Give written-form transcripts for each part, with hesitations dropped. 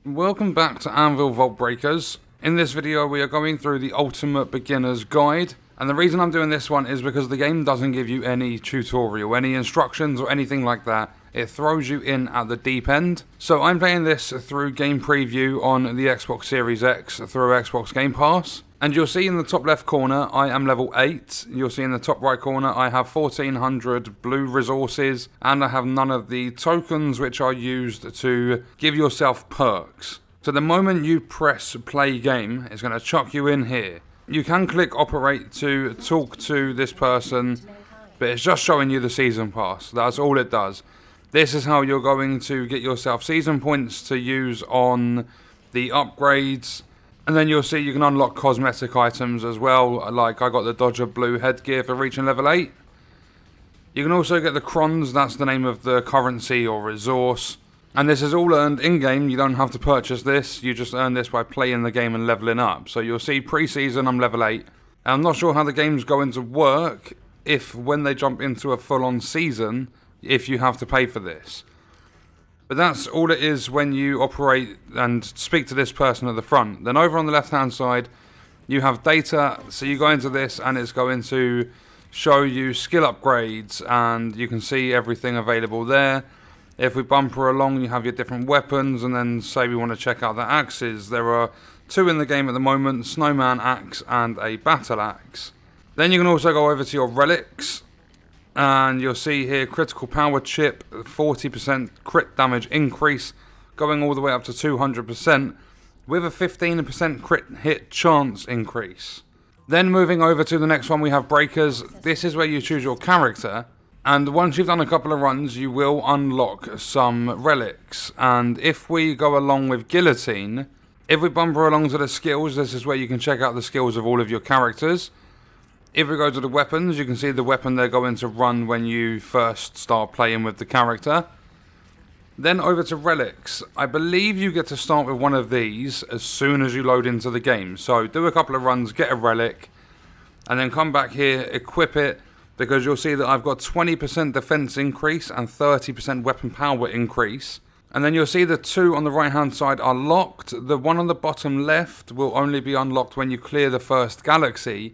Welcome back to ANVIL Vault Breakers. In this video we are going through the Ultimate Beginner's Guide, and the reason I'm doing this one is because the game doesn't give you any tutorial, any instructions or anything like that. It throws you in at the deep end. So I'm playing this through Game Preview on the Xbox Series X through Xbox Game Pass. And you'll see in the top left corner, I am level 8. You'll see in the top right corner, I have 1400 blue resources. And I have none of the tokens which are used to give yourself perks. So the moment you press play game, it's going to chuck you in here. You can click operate to talk to this person, but it's just showing you the season pass. That's all it does. This is how you're going to get yourself season points to use on the upgrades. And then you'll see you can unlock cosmetic items as well, like I got the Dodger Blue headgear for reaching level 8. You can also get the crons, that's the name of the currency or resource. And this is all earned in-game, you don't have to purchase this, you just earn this by playing the game and leveling up. So you'll see pre-season I'm level 8. And I'm not sure how the game's going to work if when they jump into a full-on season, if you have to pay for this. But that's all it is when you operate and speak to this person at the front. Then over on the left hand side, you have data. So you go into this and it's going to show you skill upgrades and you can see everything available there. If we bumper along, you have your different weapons, and then say we want to check out the axes. There are 2 in the game at the moment, Snowman Axe and a Battle Axe. Then you can also go over to your relics. And you'll see here critical power chip, 40% crit damage increase, going all the way up to 200%, with a 15% crit hit chance increase. Then moving over to the next one, we have breakers. This is where you choose your character, and once you've done a couple of runs, you will unlock some relics. And if we go along with guillotine, if we bumper along to the skills, this is where you can check out the skills of all of your characters. If we go to the weapons, you can see the weapon they're going to run when you first start playing with the character. Then over to relics. I believe you get to start with one of these as soon as you load into the game. So do a couple of runs, get a relic, and then come back here, equip it, because you'll see that I've got 20% defense increase and 30% weapon power increase. And then you'll see the 2 on the right hand side are locked. The one on the bottom left will only be unlocked when you clear the first galaxy.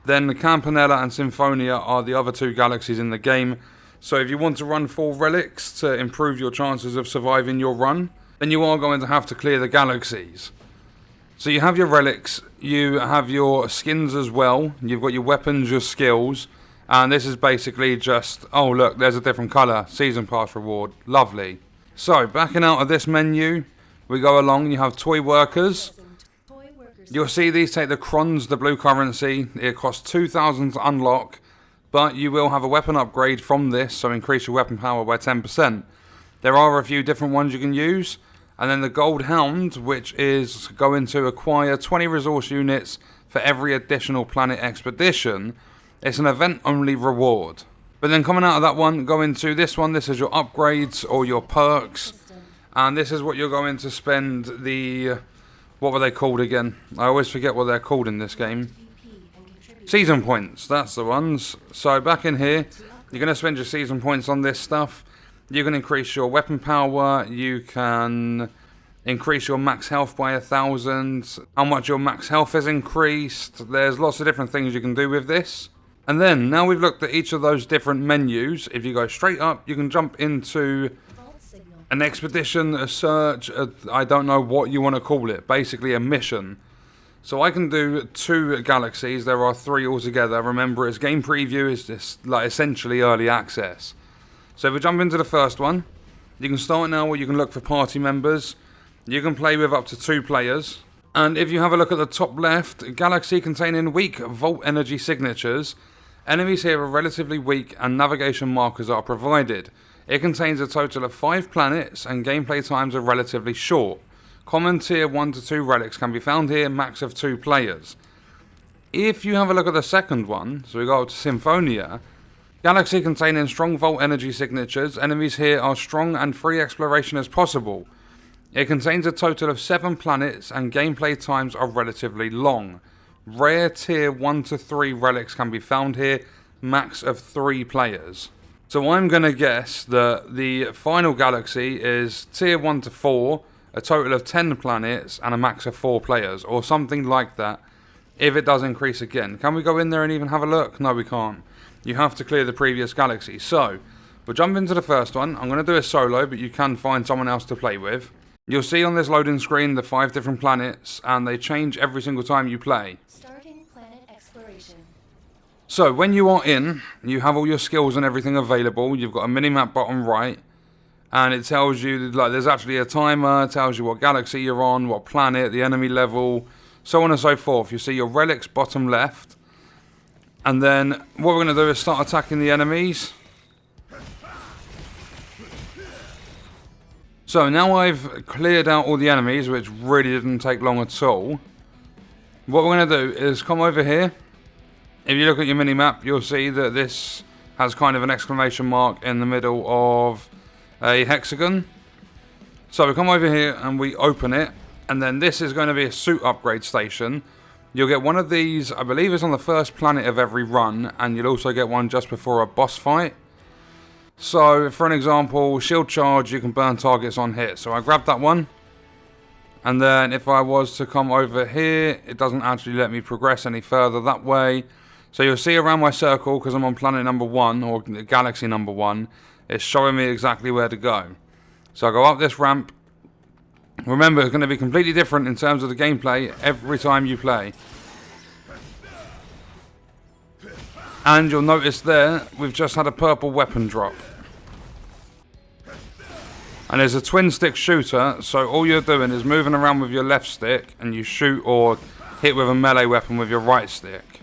Then Campanella and Symphonia are the other 2 galaxies in the game. So if you want to run 4 relics to improve your chances of surviving your run, then you are going to have to clear the galaxies. So you have your relics, you have your skins as well, you've got your weapons, your skills, and this is basically just, oh look, there's a different colour, season pass reward, lovely. So backing out of this menu, we go along, you have toy workers. You'll see these take the crons, the blue currency. It costs 2,000 to unlock, but you will have a weapon upgrade from this, so increase your weapon power by 10%. There are a few different ones you can use, and then the gold hound, which is going to acquire 20 resource units for every additional planet expedition. It's an event only reward. But then coming out of that one, go into this one. This is your upgrades or your perks, and this is what you're going to spend the... What were they called again? I always forget what they're called in this game. Season points, that's the ones. So back in here, you're going to spend your season points on this stuff. You can increase your weapon power. You can increase your max health by 1,000. How much your max health is increased. There's lots of different things you can do with this. And then, now we've looked at each of those different menus. If you go straight up, you can jump into... an expedition, a search, I don't know what you want to call it, basically a mission. So I can do 2 galaxies, there are 3 altogether. Remember, it's game preview, it's just like essentially early access. So if we jump into the first one, you can start now where you can look for party members. You can play with up to 2 players. And if you have a look at the top left, galaxy containing weak Vault energy signatures. Enemies here are relatively weak and navigation markers are provided. It contains a total of 5 planets and gameplay times are relatively short. Common tier 1 to 2 relics can be found here, max of 2 players. If you have a look at the second one, so we go to Symphonia, galaxy containing strong Vault energy signatures, enemies here are strong and free exploration as possible. It contains a total of 7 planets and gameplay times are relatively long. Rare tier 1 to 3 relics can be found here, max of 3 players. So I'm going to guess that the final galaxy is tier 1 to 4, a total of 10 planets and a max of 4 players, or something like that, if it does increase again. Can we go in there and even have a look? No, we can't. You have to clear the previous galaxy. So, we'll jump into the first one. I'm going to do a solo, but you can find someone else to play with. You'll see on this loading screen the 5 different planets, and they change every single time you play. Starting planet exploration. So, when you are in, you have all your skills and everything available. You've got a mini-map bottom right, and it tells you, like, there's actually a timer. It tells you what galaxy you're on, what planet, the enemy level, so on and so forth. You see your relics bottom left. And then what we're going to do is start attacking the enemies. So now I've cleared out all the enemies, which really didn't take long at all. What we're going to do is come over here. If you look at your mini-map, you'll see that this has kind of an exclamation mark in the middle of a hexagon. So we come over here and we open it. And then this is going to be a suit upgrade station. You'll get one of these, I believe it's on the first planet of every run, and you'll also get one just before a boss fight. So, for an example, shield charge, you can burn targets on hit. So I grabbed that one. And then if I was to come over here, it doesn't actually let me progress any further that way. So you'll see around my circle, because I'm on planet number 1, or galaxy number 1, it's showing me exactly where to go. So I go up this ramp. Remember, it's going to be completely different in terms of the gameplay every time you play. And you'll notice there, we've just had a purple weapon drop. And there's a twin stick shooter, so all you're doing is moving around with your left stick and you shoot or hit with a melee weapon with your right stick.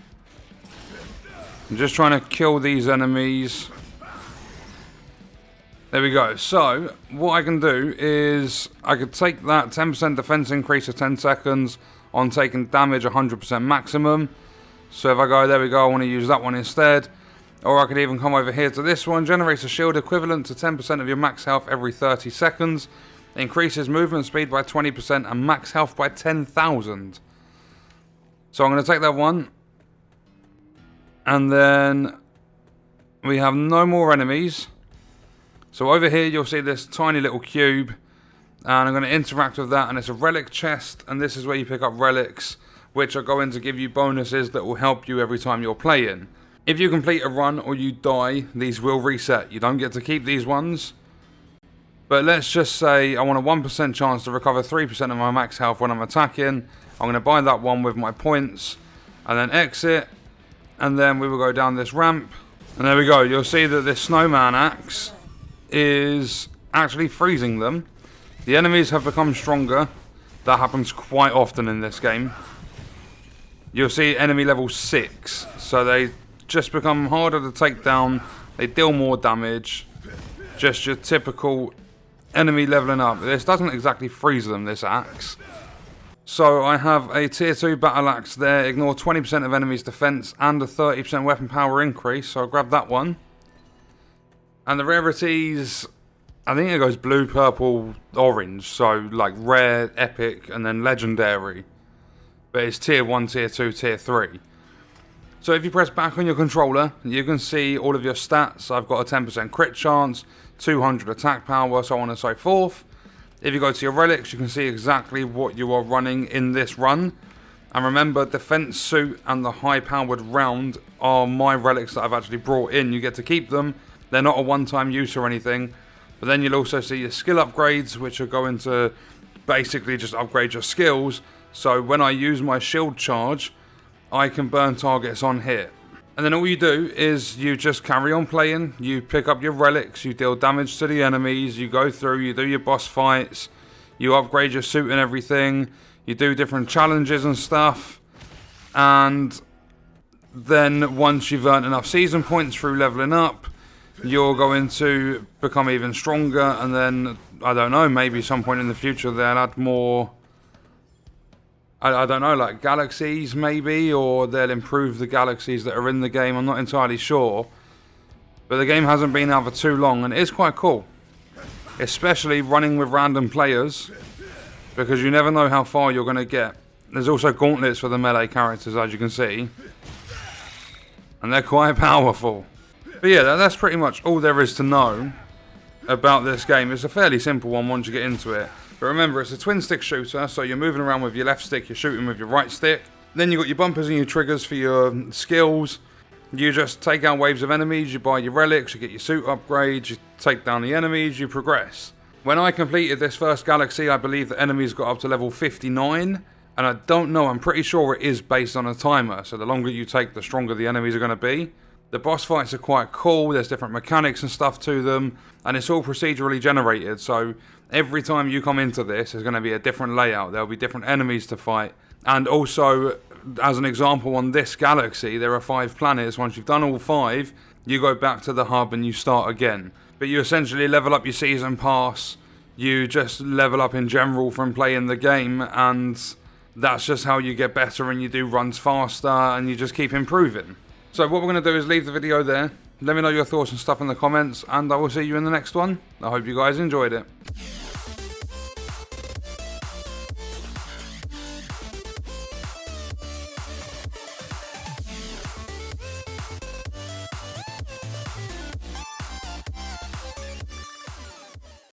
I'm just trying to kill these enemies. There we go. So, what I can do is, I could take that 10% defense increase of 10 seconds on taking damage 100% maximum. So if I go, there we go, I want to use that one instead. Or I could even come over here to this one. Generates a shield equivalent to 10% of your max health every 30 seconds. Increases movement speed by 20% and max health by 10,000. So I'm going to take that one. And then we have no more enemies. So over here you'll see this tiny little cube, and I'm going to interact with that, and it's a relic chest, and this is where you pick up relics, which are going to give you bonuses that will help you every time you're playing. If you complete a run or you die, these will reset. You don't get to keep these ones. But let's just say I want a 1% chance to recover 3% of my max health when I'm attacking. I'm going to buy that one with my points, and then exit, and then we will go down this ramp, and there we go. You'll see that this snowman axe is actually freezing them. The enemies have become stronger. That happens quite often in this game. You'll see enemy level 6, so they just become harder to take down. They deal more damage. Just your typical enemy leveling up. This doesn't exactly freeze them, this axe. So I have a tier 2 battle axe there. Ignore 20% of enemies defense and a 30% weapon power increase, so I'll grab that one. And the rarities, I think it goes blue, purple, orange. So like rare, epic, and then legendary. But it's tier 1, tier 2, tier 3. So if you press back on your controller, you can see all of your stats. I've got a 10% crit chance, 200 attack power, so on and so forth. If you go to your relics, you can see exactly what you are running in this run. And remember, defense suit and the high powered round are my relics that I've actually brought in. You get to keep them. They're not a one-time use or anything. But then you'll also see your skill upgrades, which are going to basically just upgrade your skills. So when I use my shield charge, I can burn targets on hit. And then all you do is you just carry on playing. You pick up your relics, you deal damage to the enemies, you go through, you do your boss fights, you upgrade your suit and everything, you do different challenges and stuff. And then once you've earned enough season points through leveling up, you're going to become even stronger, and then, I don't know, maybe some point in the future they'll add more, I don't know, like galaxies maybe, or they'll improve the galaxies that are in the game. I'm not entirely sure. But the game hasn't been out for too long, and it is quite cool. Especially running with random players, because you never know how far you're going to get. There's also gauntlets for the melee characters, as you can see. And they're quite powerful. But yeah, that's pretty much all there is to know about this game. It's a fairly simple one once you get into it. But remember, it's a twin stick shooter, so you're moving around with your left stick, you're shooting with your right stick. Then you've got your bumpers and your triggers for your skills. You just take out waves of enemies, you buy your relics, you get your suit upgrades, you take down the enemies, you progress. When I completed this first galaxy, I believe the enemies got up to level 59. And I don't know, I'm pretty sure it is based on a timer. So the longer you take, the stronger the enemies are going to be. The boss fights are quite cool, there's different mechanics and stuff to them. And it's all procedurally generated, so every time you come into this, there's going to be a different layout. There'll be different enemies to fight. And also, as an example, on this galaxy, there are 5 planets. Once you've done all 5, you go back to the hub and you start again. But you essentially level up your season pass, you just level up in general from playing the game, and that's just how you get better and you do runs faster and you just keep improving. So what we're going to do is leave the video there. Let me know your thoughts and stuff in the comments, and I will see you in the next one. I hope you guys enjoyed it.